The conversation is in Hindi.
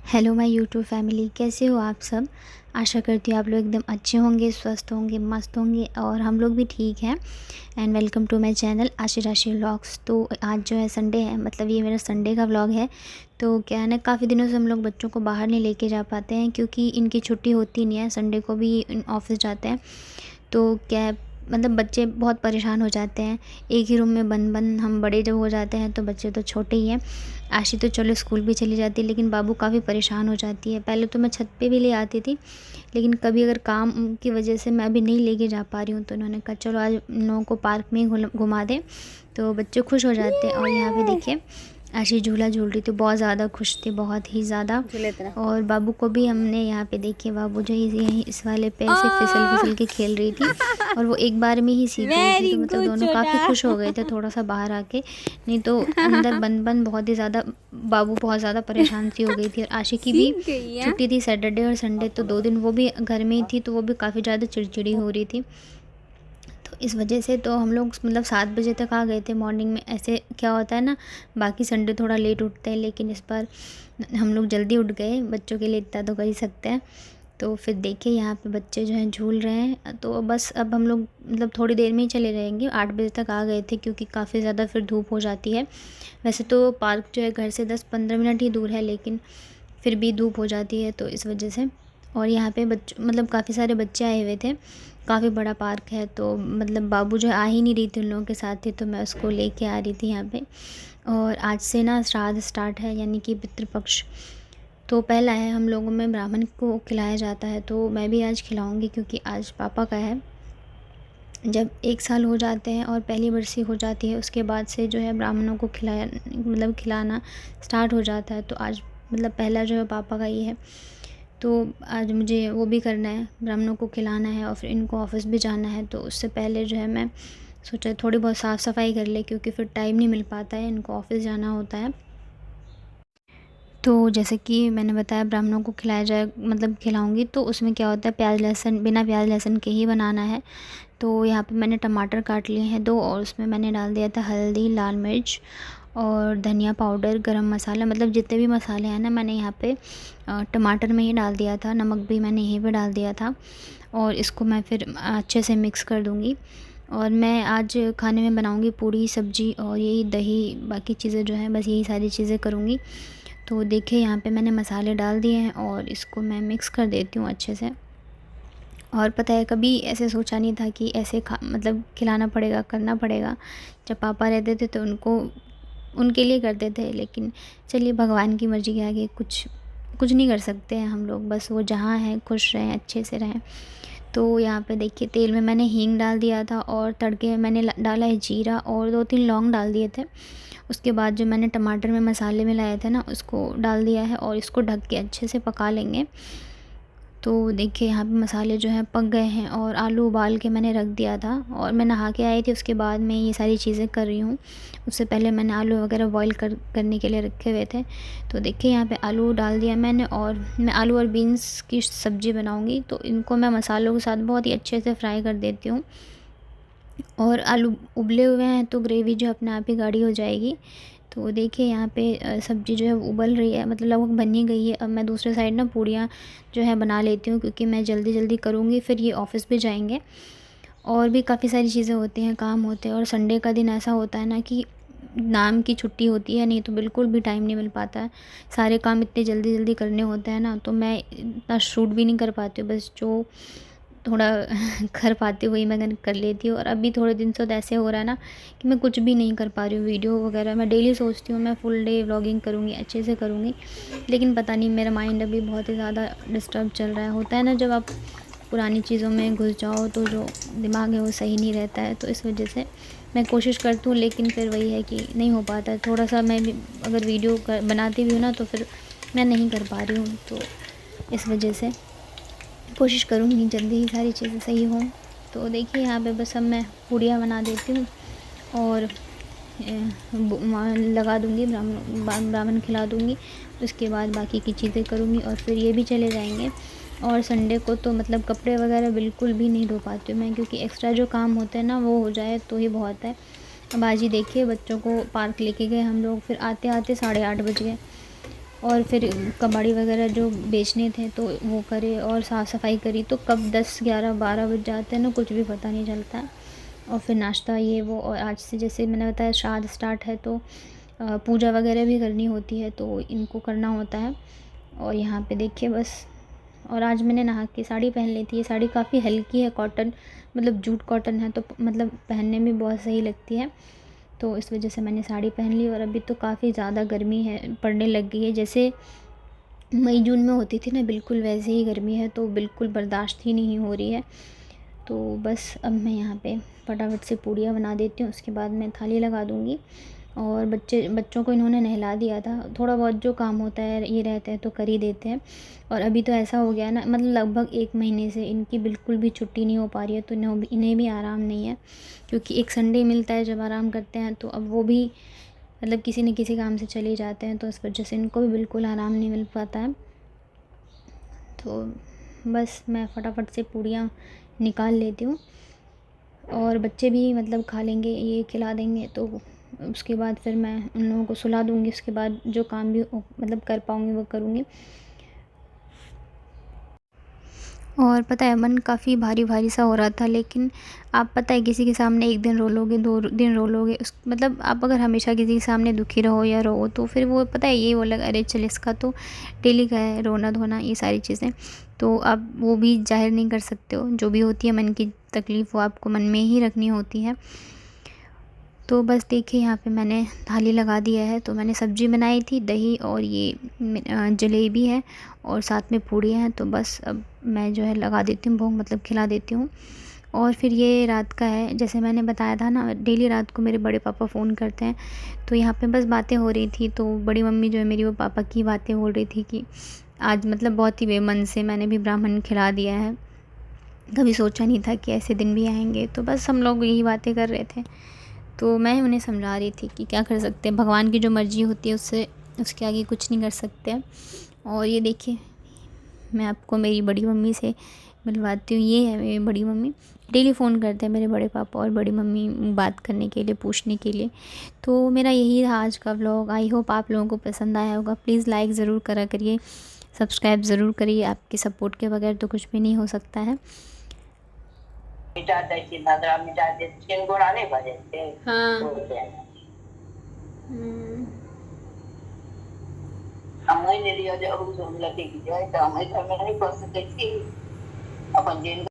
हेलो माय यूट्यूब फैमिली, कैसे हो आप सब। आशा करती हूँ आप लोग एकदम अच्छे होंगे, स्वस्थ होंगे, मस्त होंगे और हम लोग भी ठीक हैं। And welcome to my channel Aashi Rashi vlogs. तो आज जो है संडे है, मतलब ये मेरा संडे का व्लॉग है। तो क्या है ना, काफ़ी दिनों से हम लोग बच्चों को बाहर नहीं लेके जा पाते हैं क्योंकि इनकी छुट्टी होती नहीं है। संडे को भी ऑफिस जाते हैं। तो क्या है, मतलब बच्चे बहुत परेशान हो जाते हैं एक ही रूम में बंद बंद। हम बड़े जब हो जाते हैं तो बच्चे तो छोटे ही हैं। आशी तो चलो स्कूल भी चली जाती है, लेकिन बाबू काफ़ी परेशान हो जाती है। पहले तो मैं छत पे भी ले आती थी, लेकिन कभी अगर काम की वजह से मैं अभी नहीं लेके जा पा रही हूँ तो उन्होंने कहा चलो आज इन लोगों को पार्क में ही घुमा दें। तो बच्चे खुश हो जाते हैं। और यहाँ पे देखिए आशी झूला झूल रही थी, बहुत ज़्यादा खुश थी, बहुत ही ज़्यादा। और बाबू को भी हमने यहाँ पे देखिए, बाबू जो यहीं इस वाले पे ऐसे फिसल फिसल के खेल रही थी और वो एक बार में ही सीख गई थी। तो मतलब दोनों काफ़ी खुश हो गए थे थोड़ा सा बाहर आके, नहीं तो अंदर बंद बंद बहुत ही ज़्यादा बाबू बहुत ज़्यादा परेशान सी हो गई थी। और आशी की भी छुट्टी थी सैटरडे और संडे, तो 2 दिन वो भी घर में ही थी, तो वो भी काफ़ी ज़्यादा चिड़चिड़ी हो रही थी। तो इस वजह से तो हम लोग मतलब 7 बजे तक आ गए थे मॉर्निंग में। ऐसे क्या होता है ना, बाकी संडे थोड़ा लेट उठते हैं, लेकिन इस बार हम लोग जल्दी उठ गए। बच्चों के लिए इतना तो कर ही सकते हैं। तो फिर देखिए यहाँ पे बच्चे जो हैं झूल रहे हैं। तो बस अब हम लोग मतलब थोड़ी देर में ही चले रहेंगे। 8 बजे तक आ गए थे क्योंकि काफ़ी ज़्यादा फिर धूप हो जाती है। वैसे तो पार्क जो है घर से 10-15 मिनट ही दूर है, लेकिन फिर भी धूप हो जाती है तो इस वजह से। और यहाँ पे मतलब काफ़ी सारे बच्चे आए हुए थे, काफ़ी बड़ा पार्क है। तो मतलब बाबू जो आ ही नहीं रही थी उन लोगों के साथ ही, तो मैं उसको लेके आ रही थी यहाँ पे। और आज से ना श्राद्ध स्टार्ट है, यानी कि पितृपक्ष। तो पहला है, हम लोगों में ब्राह्मण को खिलाया जाता है, तो मैं भी आज खिलाऊंगी क्योंकि आज पापा का है। जब 1 साल हो जाते हैं और पहली बरसी हो जाती है, उसके बाद से जो है ब्राह्मणों को खिलाना स्टार्ट हो जाता है। तो आज मतलब पहला जो है पापा का ही है। तो आज मुझे वो भी करना है, ब्राह्मणों को खिलाना है और फिर इनको ऑफिस भी जाना है। तो उससे पहले जो है मैं सोचा थोड़ी बहुत साफ़ सफाई कर ले, क्योंकि फिर टाइम नहीं मिल पाता है, इनको ऑफिस जाना होता है। तो जैसे कि मैंने बताया ब्राह्मणों को खिलाया जाए, मतलब खिलाऊंगी, तो उसमें क्या होता है, प्याज लहसुन, बिना प्याज लहसुन के ही बनाना है। तो यहाँ पे मैंने टमाटर काट लिए हैं 2, और उसमें मैंने डाल दिया था हल्दी, लाल मिर्च और धनिया पाउडर, गरम मसाला, मतलब जितने भी मसाले हैं ना मैंने यहाँ पे टमाटर में ही डाल दिया था। नमक भी मैंने यहीं पे डाल दिया था। और इसको मैं फिर अच्छे से मिक्स कर दूँगी। और मैं आज खाने में बनाऊँगी पूड़ी सब्जी और यही दही, बाकी चीज़ें जो हैं बस यही सारी चीज़ें करूँगी। तो देखिए यहाँ पे मैंने मसाले डाल दिए हैं और इसको मैं मिक्स कर देती हूँ अच्छे से। और पता है, कभी ऐसे सोचा नहीं था कि ऐसे मतलब खिलाना पड़ेगा, करना पड़ेगा। जब पापा रहते थे तो उनके लिए करते थे, लेकिन चलिए भगवान की मर्ज़ी के आगे कुछ कुछ नहीं कर सकते हैं हम लोग। बस वो जहाँ हैं खुश रहें, अच्छे से रहें। तो यहाँ पे देखिए तेल में मैंने हींग डाल दिया था और तड़के में मैंने डाला है जीरा और 2-3 लौंग डाल दिए थे। उसके बाद जो मैंने टमाटर में मसाले मिलाए थे ना, उसको डाल दिया है और इसको ढक के अच्छे से पका लेंगे। तो देखिए यहाँ पे मसाले जो हैं पक गए हैं और आलू उबाल के मैंने रख दिया था। और मैं नहा के आई थी, उसके बाद मैं ये सारी चीज़ें कर रही हूँ। उससे पहले मैंने आलू वगैरह बॉईल करने के लिए रखे हुए थे। तो देखिए यहाँ पे आलू डाल दिया मैंने, और मैं आलू और बीन्स की सब्ज़ी बनाऊँगी, तो इनको मैं मसालों के साथ बहुत ही अच्छे से फ्राई कर देती हूँ। और आलू उबले हुए हैं तो ग्रेवी जो अपने आप ही गाढ़ी हो जाएगी। तो देखिए यहाँ पे सब्ज़ी जो है उबल रही है, मतलब लगभग बन ही गई है। अब मैं दूसरे साइड ना पूड़ियाँ जो है बना लेती हूँ, क्योंकि मैं जल्दी जल्दी करूँगी, फिर ये ऑफ़िस भी जाएंगे। और भी काफ़ी सारी चीज़ें होती हैं, काम होते हैं। और संडे का दिन ऐसा होता है ना कि नाम की छुट्टी होती है, नहीं तो बिल्कुल भी टाइम नहीं मिल पाता है। सारे काम इतने जल्दी जल्दी करने होते हैं ना, तो मैं इतना शूट भी नहीं कर पाती हूँ। बस जो थोड़ा कर पाती हूँ वही मैं कर लेती हूँ। और अभी थोड़े दिन से तो ऐसे हो रहा है ना कि मैं कुछ भी नहीं कर पा रही हूँ। वीडियो वगैरह मैं डेली सोचती हूँ मैं फुल डे व्लॉगिंग करूँगी, अच्छे से करूँगी, लेकिन पता नहीं मेरा माइंड अभी बहुत ही ज़्यादा डिस्टर्ब चल रहा है। होता है ना, जब आप पुरानी चीज़ों में घुस जाओ तो जो दिमाग है वो सही नहीं रहता है। तो इस वजह से मैं कोशिश करती हूँ, लेकिन फिर वही है कि नहीं हो पाता है। थोड़ा सा मैं भी अगर वीडियो बनाती भी हूँ ना, तो फिर मैं नहीं कर पा रही हूँ। तो इस वजह से कोशिश करूँगी जल्दी ही सारी चीज़ें सही हों। तो देखिए यहाँ पे बस अब मैं पूड़ियाँ बना देती हूँ और लगा दूँगी, ब्राह्मण खिला दूँगी। उसके बाद बाकी की चीज़ें करूँगी और फिर ये भी चले जाएंगे। और संडे को तो मतलब कपड़े वगैरह बिल्कुल भी नहीं धो पाती हूँ मैं, क्योंकि एक्स्ट्रा जो काम होते हैं ना वो हो जाए तो ही बहुत है। अब आज ही देखिए बच्चों को पार्क लेके गए हम लोग, फिर आते आते 8:30 बज गए। और फिर कबाड़ी वगैरह जो बेचने थे तो वो करे और साफ़ सफाई करी, तो कब 10 11 12 बज जाते हैं ना, कुछ भी पता नहीं चलता है। और फिर नाश्ता ये वो, और आज से जैसे मैंने बताया श्राद्ध स्टार्ट है, तो पूजा वगैरह भी करनी होती है, तो इनको करना होता है। और यहाँ पे देखिए बस। और आज मैंने नहा के साड़ी पहन ली थी। ये साड़ी काफ़ी हल्की है, कॉटन मतलब जूट कॉटन है, तो मतलब पहनने में बहुत सही लगती है, तो इस वजह से मैंने साड़ी पहन ली। और अभी तो काफ़ी ज़्यादा गर्मी है, पड़ने लग गई है, जैसे मई जून में होती थी ना, बिल्कुल वैसे ही गर्मी है, तो बिल्कुल बर्दाश्त ही नहीं हो रही है। तो बस अब मैं यहाँ पे फटाफट से पूड़ियाँ बना देती हूँ, उसके बाद मैं थाली लगा दूँगी। और बच्चों को इन्होंने नहला दिया था, थोड़ा बहुत जो काम होता है ये रहता है तो कर ही देते हैं। और अभी तो ऐसा हो गया है ना, मतलब लगभग 1 महीने से इनकी बिल्कुल भी छुट्टी नहीं हो पा रही है, तो इन्हें भी आराम नहीं है, क्योंकि एक संडे मिलता है जब आराम करते हैं, तो अब वो भी मतलब किसी न किसी काम से चले जाते हैं, तो इस वजह से इनको भी बिल्कुल आराम नहीं मिल पाता है। तो बस मैं फटाफट से पूड़ियाँ निकाल लेती हूँ, और बच्चे भी मतलब खा लेंगे, ये खिला देंगे, तो उसके बाद फिर मैं उन लोगों को सुला दूँगी। उसके बाद जो काम भी मतलब कर पाऊँगी वो करूँगी। और पता है मन काफ़ी भारी-भारी सा हो रहा था, लेकिन आप पता है किसी के सामने 1 दिन रो लोगे, 2 दिन रो लोगे, उस मतलब आप अगर हमेशा किसी के सामने दुखी रहो या रो, तो फिर वो पता है ये बोलेगा अरे चल इसका तो डेली का है रोना-धोना, ये सारी चीज़ें। तो आप वो भी ज़ाहिर नहीं कर सकते हो, जो भी होती है मन की तकलीफ़ वो आपको मन में ही रखनी होती है। तो बस देखिए यहाँ पे मैंने थाली लगा दिया है, तो मैंने सब्ज़ी बनाई थी, दही और ये जलेबी है, और साथ में पूड़ियाँ हैं, तो बस अब मैं जो है लगा देती हूँ भोग, मतलब खिला देती हूँ। और फिर ये रात का है, जैसे मैंने बताया था ना, डेली रात को मेरे बड़े पापा फ़ोन करते हैं, तो यहाँ पे बस बातें हो रही थी, तो बड़ी मम्मी जो है मेरी वो पापा की बातें बोल रही थी कि आज मतलब बहुत ही बेमन से मैंने भी ब्राह्मण खिला दिया है, कभी सोचा नहीं था कि ऐसे दिन भी आएँगे। तो बस हम लोग यही बातें कर रहे थे। तो मैं उन्हें समझा रही थी कि क्या कर सकते हैं, भगवान की जो मर्ज़ी होती है उससे उसके आगे कुछ नहीं कर सकते हैं। और ये देखिए मैं आपको मेरी बड़ी मम्मी से मिलवाती हूँ, ये है मेरी बड़ी मम्मी। डेली फ़ोन करते हैं मेरे बड़े पापा और बड़ी मम्मी बात करने के लिए, पूछने के लिए। तो मेरा यही था आज का व्लॉग। आई होप आप लोगों को पसंद आया होगा। प्लीज़ लाइक ज़रूर करा करिए, सब्सक्राइब ज़रूर करिए, आपके सपोर्ट के बगैर तो कुछ भी नहीं हो सकता है। मिटा देती नदरा मिटा देती चिंगोड़ा नहीं भरे थे। हाँ। हम नहीं लियो जो हम लगे की जो है तो हम घर में नहीं कर सकते थी अपन जिन